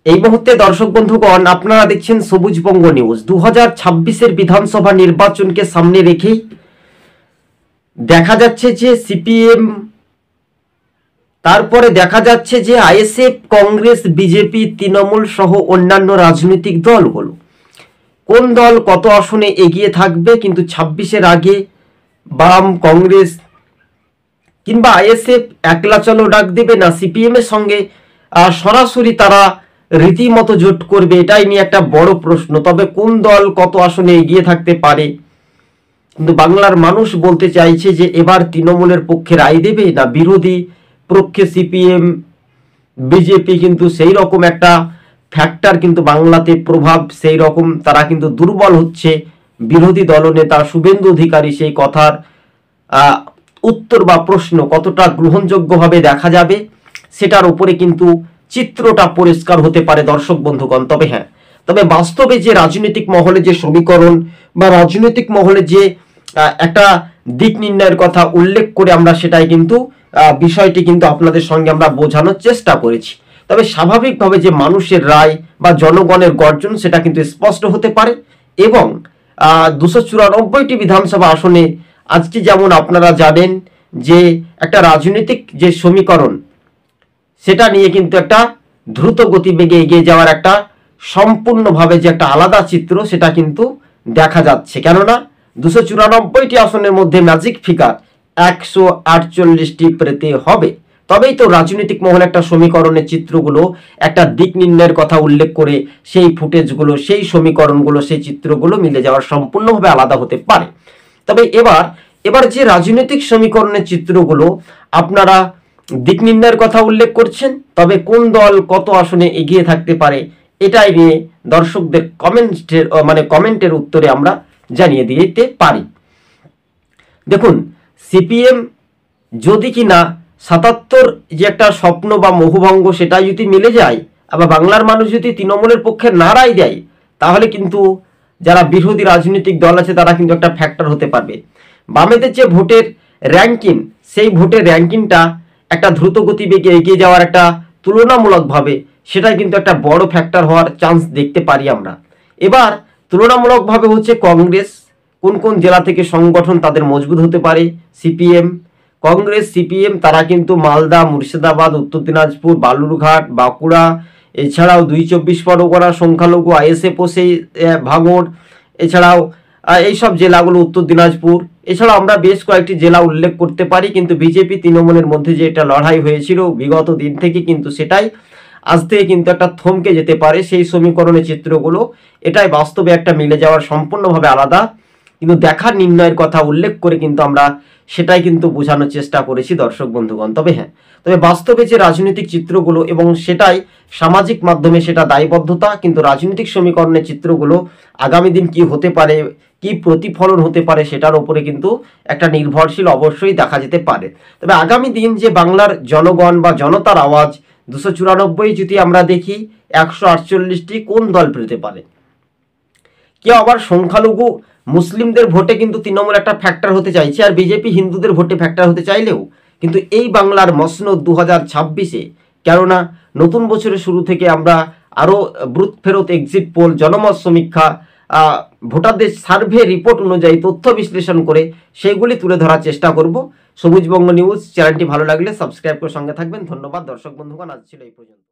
এই মুহূর্তে দর্শক বন্ধুগণ আপনারা দেখছেন সবুজবঙ্গ নিউজ। 2026-এর বিধানসভা নির্বাচনকে সামনে রেখেই দেখা যাচ্ছে যে সিপিএম, তারপরে দেখা যাচ্ছে যে আইএসএফ, কংগ্রেস, বিজেপি, তৃণমূল সহ অন্যান্য রাজনৈতিক দলগুলো কোন দল কত আসনে এগিয়ে থাকবে, কিন্তু 26-এর আগে বাম, কংগ্রেস কিংবা আইএসএফ একলা চলো ডাক দেবে না সিপিএম এর সঙ্গে সরাসরি তারা রীতিমতো জোট করবে, এটাই নিয়ে একটা বড় প্রশ্ন। তবে কোন দল কত আসনে এগিয়ে থাকতে পারে, কিন্তু বাংলার মানুষ বলতে চাইছে যে এবার তৃণমূলের পক্ষে রায় দেবে না বিরোধী পক্ষে সিপিএম, বিজেপি। কিন্তু সেই রকম একটা ফ্যাক্টর কিন্তু বাংলাতে প্রভাব সেই রকম, তারা কিন্তু দুর্বল হচ্ছে। বিরোধী দলনেতা শুভেন্দু অধিকারী সেই কথার উত্তর বা প্রশ্ন কতটা গ্রহণযোগ্যভাবে দেখা যাবে সেটার উপরে কিন্তু চিত্রটা পরিষ্কার হতে পারে দর্শক বন্ধুগণ। তবে বাস্তবে যে রাজনৈতিক মহলে যে সমীকরণ বা রাজনৈতিক মহলে যে একটা দিক নির্ণয়ের কথা উল্লেখ করে আমরা সেটাই কিন্তু বিষয়টি কিন্তু আপনাদের সঙ্গে আমরা বোঝানোর চেষ্টা করেছি। তবে স্বাভাবিকভাবে যে মানুষের রায় বা জনগণের গর্জন সেটা কিন্তু স্পষ্ট হতে পারে। এবং 294টি বিধানসভা আসনে আজকে যেমন আপনারা জানেন যে একটা রাজনৈতিক যে সমীকরণ সেটা নিয়ে কিন্তু একটা দ্রুত গতিবেগে এগিয়ে যাওয়ার একটা সম্পূর্ণভাবে যে একটা আলাদা চিত্র সেটা কিন্তু দেখা যাচ্ছে। কেননা 294টি আসনের মধ্যে ম্যাজিক ফিগার 148টি পেতে হবে, তবেই তো রাজনৈতিক মহলে একটা সমীকরণের চিত্রগুলো একটা দিক নির্ণয়ের কথা উল্লেখ করে সেই ফুটেজগুলো, সেই সমীকরণগুলো, সেই চিত্রগুলো মিলে যাওয়ার সম্পূর্ণভাবে আলাদা হতে পারে। তবে এবার যে রাজনৈতিক সমীকরণের চিত্রগুলো আপনারা দিক নির্ণয়ের কথা উল্লেখ করছেন, তবে কোন দল কত আসনে এগিয়ে থাকতে পারে এটাই নিয়ে দর্শকদের কমেন্টের উত্তরে আমরা জানিয়ে দিতে পারি। দেখুন, সিপিএম যদি কিনা 77 যে একটা স্বপ্ন বা মোহভঙ্গ সেটা যদি মিলে যায়, আবার বাংলার মানুষ যদি তৃণমূলের পক্ষে না রায় দেয়, তাহলে কিন্তু যারা বিরোধী রাজনৈতিক দল আছে তারা কিন্তু একটা ফ্যাক্টর হতে পারবে। বামেদের যে ভোটের র্যাঙ্কিং, সেই ভোটের র্যাঙ্কিংটা একটা দ্রুত গতিবেগে এগিয়ে যাওয়ার একটা তুলনামূলকভাবে সেটাই কিন্তু একটা বড় ফ্যাক্টর হওয়ার চান্স দেখতে পারি আমরা। এবার তুলনামূলকভাবে হচ্ছে কংগ্রেস, কোন কোন জেলা থেকে সংগঠন তাদের মজবুত হতে পারে। সিপিএম, কংগ্রেস, সিপিএম তারা কিন্তু মালদা, মুর্শিদাবাদ, উত্তর দিনাজপুর, বালুরঘাট, বাঁকুড়া, এছাড়াও 2 পরগনা সংখ্যালঘু আইএসএফ ও সেই ভাঙড়, এছাড়াও এইসব জেলাগুলো উত্তর দিনাজপুর, এছাড়াও আমরা বেশ কয়েকটি জেলা উল্লেখ করতে পারি। কিন্তু বিজেপি তৃণমূলের মধ্যে যে একটা লড়াই হয়েছিল বিগত দিন থেকে, কিন্তু সেটাই আজ থেকে কিন্তু একটা থমকে যেতে পারে। সেই সমীকরণের চিত্রগুলো এটাই বাস্তবে একটা মিলে যাওয়ার সম্পূর্ণভাবে আলাদা, কিন্তু দেখার নির্ণয়ের কথা উল্লেখ করে কিন্তু আমরা সেটাই কিন্তু বোঝানোর চেষ্টা করেছি দর্শক বন্ধুগণ। তবে বাস্তবে যে রাজনৈতিক চিত্রগুলো এবং সেটাই সামাজিক মাধ্যমে সেটা দায়বদ্ধতা, কিন্তু রাজনৈতিক সমীকরণের চিত্রগুলো আগামী দিন কি হতে পারে, কি প্রতিফলন হতে পারে সেটার উপরে কিন্তু একটা নির্ভরশীল অবশ্যই দেখা যেতে পারে। তবে আগামী দিন যে বাংলার জনগণ বা জনতার আওয়াজ 294 যদি আমরা দেখি, 148টি কোন দল পেতে পারে। কেউ আবার সংখ্যালঘু মুসলিমদের ভোটে কিন্তু তৃণমূল একটা ফ্যাক্টর হতে চাইছে, আর বিজেপি হিন্দুদের ভোটে ফ্যাক্টর হতে চাইলেও কিন্তু এই বাংলার মসনদ 2026-এ, কেননা নতুন বছরের শুরু থেকে আমরা আরও বুথ ফেরত, এক্সিট পোল, জনমত সমীক্ষা, ভোটারদের সার্ভে রিপোর্ট অনুযায়ী তথ্য বিশ্লেষণ করে সেইগুলি তুলে ধরার চেষ্টা করব। সবুজবঙ্গ নিউজ চ্যানেলটি ভালো লাগলে সাবস্ক্রাইব করে সঙ্গে থাকবেন। ধন্যবাদ দর্শক বন্ধুগণ, আজ ছিল এই পর্যন্ত।